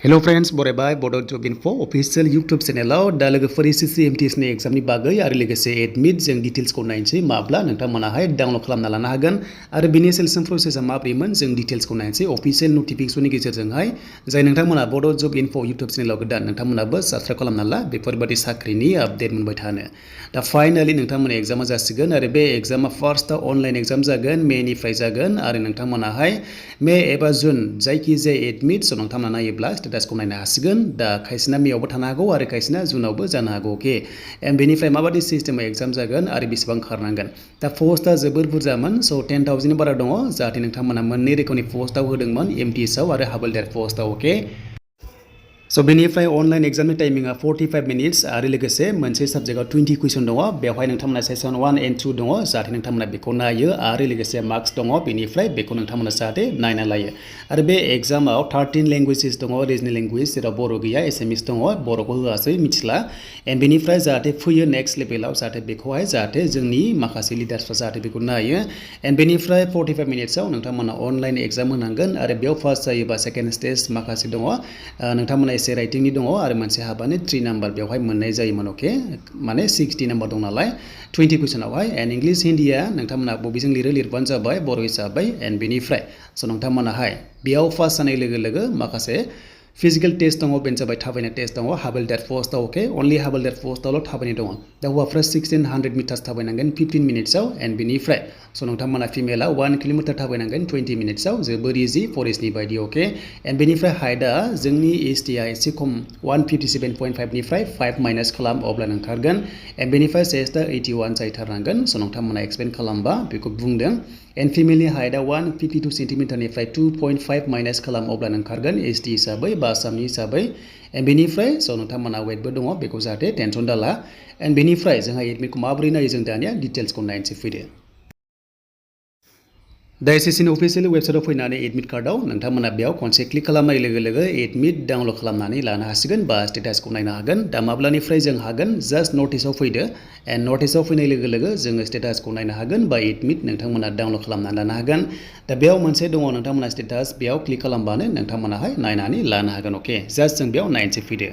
Hello friends, बरायबाय Bodo Job Info official YouTube channel दा लोगोफोर SSC MTS नि exam नि बागै आरो लोगोसे एडमिट जों डिटेल्स को नायनोसै माब्ला नोंथांमोनाहाय डाउनलड खालामना लानो हागोन आरो बिनि सेलेक्शन प्रसेसआ माब्रैमोन जों डिटेल्स को नायनोसै अफिशियेल नोटिफिकेशननि गेजेरजोंहाय जाय नोंथांमोना Bodo Job Info YouTube चेनेलाव गोदान नोंथांमोनाबो साबस्क्राइब खालामना ला बेफोरबादि साख्रिनि आपडेट मोनबाय थानो दा फाइनाली नोंथांमोना एग्जामा जासिगोन आरो बे एग्जामा फार्स्टआव अनलाइन एग्जाम जागोन मेनिफ्राय जागोन आरो नोंथांमोनाहाय मे एबा जुन जायखि जाय एडमिट सो नोंथांमोना नायोब्ला स्टेटासखौ नायनो हासिगोन दा खायसेना मेयावबो थानो हागौ आरो खायसेना जुनावबो जानो हागौ अके एन्ड बेनिफ्राय माबादि सिस्टेमाव एग्जाम जागोन आरो बेसेबां खारनांगोन दा पोस्टआ जोबोर बुरजामोन सो 10,000 नि बारा दङ जाहाथे नोंथांमोना मोननै रोखोमनि पोस्टआव होदोंमोन MTS आव आरो हावलदार पोस्टआव अके सो बेनिफ्राय अनलाइन एग्जामनि टाइमिंआ 45 मिनिट्स आरो लोगोसे मोनसे साबजेक्टआव 20 कुइसन दङ बेवहाय नोंथांमोना सेसन 1 एन्ड 2 दङ जाहाथे नोंथांमोना बेखौ नायो आरो लोगोसे मार्क्स दङ बेनिफ्राय बेखौ नोंथांमोना जाहाथे नायना लायो आरो बे एग्जामाव 13 लेंगुवेजेस दङ रिजनल लेंगुवेज जेराव बर' गैया एसामिस दङ बर'खौ होआसै मिथिला एन्ड बेनिफ्राय जाहाथे फैयो नेक्स्ट लेभेलाव जाहाथे बेखौहाय जाहाथे जोंनि माखासे लिडार्सफ्रा जाहाथे बेखौ नायो एन्ड बेनिफ्राय 45 मिनिट्सआव नोंथांमोना अनलाइन एग्जाम होनांगोन आरो बेयाव पास जायोबा सेकेन्ड स्टेज माखासे दङ नोंथांमोना एसे राइटिंनि दङ आरो मोनसे हाबानि 3 नाम्बार बेवहाय मोननाय जायोमोन अके माने 60 नाम्बार दं नालाय 20 कुइसनावहाय एन्ड इंलिश हिन्दीया नोंथांमोना बबेजों लिरबानो जाबाय बर' हिसाबै एन्ड बेनिफ्राय सो नोंथांमोनाहाय बेयाव पास जानाय लोगो लोगो माखासे फिजिकल टेस्ट दङ बेनो जाबाय थाबायनाय टेस्ट दङ हावलदार पोस्टआव अके अनलि हावलदार पोस्टआवल' थाबायनाय दङ दा हौवाफ्रा 1600 मिटार्स थाबायनांगोन 15 मिनिट्सआव एन्ड बेनिफ्राय सो नोंथांमोना फिमेला 1 किल'मिटार थाबायनांगोन 20 मिनिट्सआव जोबोर इजि फरेस्टनि बायदि अके एन्ड बेनिफ्राय हाइटआ जोंनि एसटिआ एसे खम 157.5 निफ्राय 5 माइनास खालाम अब्ला ओंखारगोन एन्ड बेनिफ्राय चेस्टआ 81 जाहैथारनांगोन सो नोंथांमोना एक्सपेन्ड खालामबा बेखौ बुंदों एन्ड फिमेलनि हाइटआ 152 सेन्टिमिटारनिफ्राय 2.5 माइनास खालाम अब्ला ओंखारगोन एसटि हिसाबै बा आसामनि हिसाबै एन्ड बेनिफ्राय सो नोंथांमोना वेटबो दङ बेखौ जाहाथे टेनसन दाला एन्ड बेनिफ्राय जोंहा एडमिटखौ माबोरै नायो जों दानिया डिटेल्सखौ नायनोसै फैदो दा एसएससिनि अफिसियेल वेबसाइटआव फैनानै एडमिट कार्डआव नोंथांमोना बेयाव खनसे क्लिक खालामनाय लोगो लोगो एडमिट डाउनलड खालामनानै लानो हासिगोन बा स्टेटासखौ नायनो हागोन दा माब्लानिफ्राय जों हागोन जास्ट नटिसआव फैदो एन्ड नटिसआव फैनाय लोगो लोगो जोङो स्टेटासखौ नायनो हागोन बा एडमिट नोंथांमोना डाउनलड खालामनानै लानो हागोन दा बेयाव मोनसे दङ नोंथांमोना स्टेटास बेयाव क्लिक खालामबानो नोंथांमोनाहाय नायनानै लानो हागोन अके जास्ट जों बेयाव नायनोसै फैदो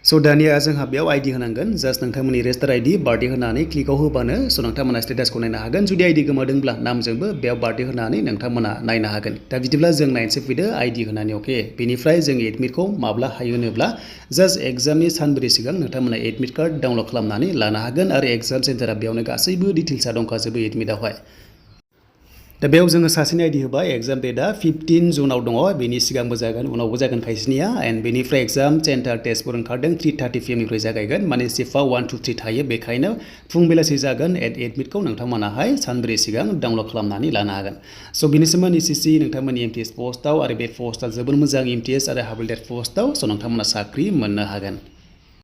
सो दानिया जोंहा बेयाव आइडि होनांगोन जास्ट नोंथांमोननि रेजिस्टार आइडि बार्थडे होनानै क्लिकआव होबानो सो नोंथांमोना स्टेटासखौ नायनो हागोन जुदि आइडि गोमादोंब्ला नामजोंबो बेयाव बार्थडे होनानै नोंथांमोना नायनो हागोन दा बिदिब्ला जों नायनोसै फैदो आइडि होनानै अके बेनिफ्राय जों एडमिटखौ माब्ला हायो होनोब्ला जास्ट एग्जामनि सानब्रै सिगां नोंथांमोना एडमिट कार्ड डाउनलड खालामनानै लानो हागोन आरो एग्जाम सेन्टारा बेयावनो गासैबो डिटेल्सआ दंखाजोबो एडमिटआवहाय दा बेयाव जोङो सासेनि आइडि होबाय एग्जाम डेटआ 15 जुनाव दङ बेनि सिगांबो जागोन उनावबो जागोन खायसेनिया एन्ड बेनिफ्राय एग्जाम सेन्टार टेस्टफोर ओंखारदों 3:30 PM निफ्राय जागायगोन माने शिफ्टआ 1 to 3 थायो बेखायनो फुं बेलासि जागोन एडमिटखौ नोंथांमोनाहाय सानब्रै सिगां डाउनलड खालामनानै लानो हागोन स' बिनि सोमोन्दै एसएससि नोंथांमोननि MTS पस्टआव आरो बे पस्टआ जोबोर मोजां MTS आरो हावलदार पस्टआव स' नोंथांमोना साख्रि मोननो हागोन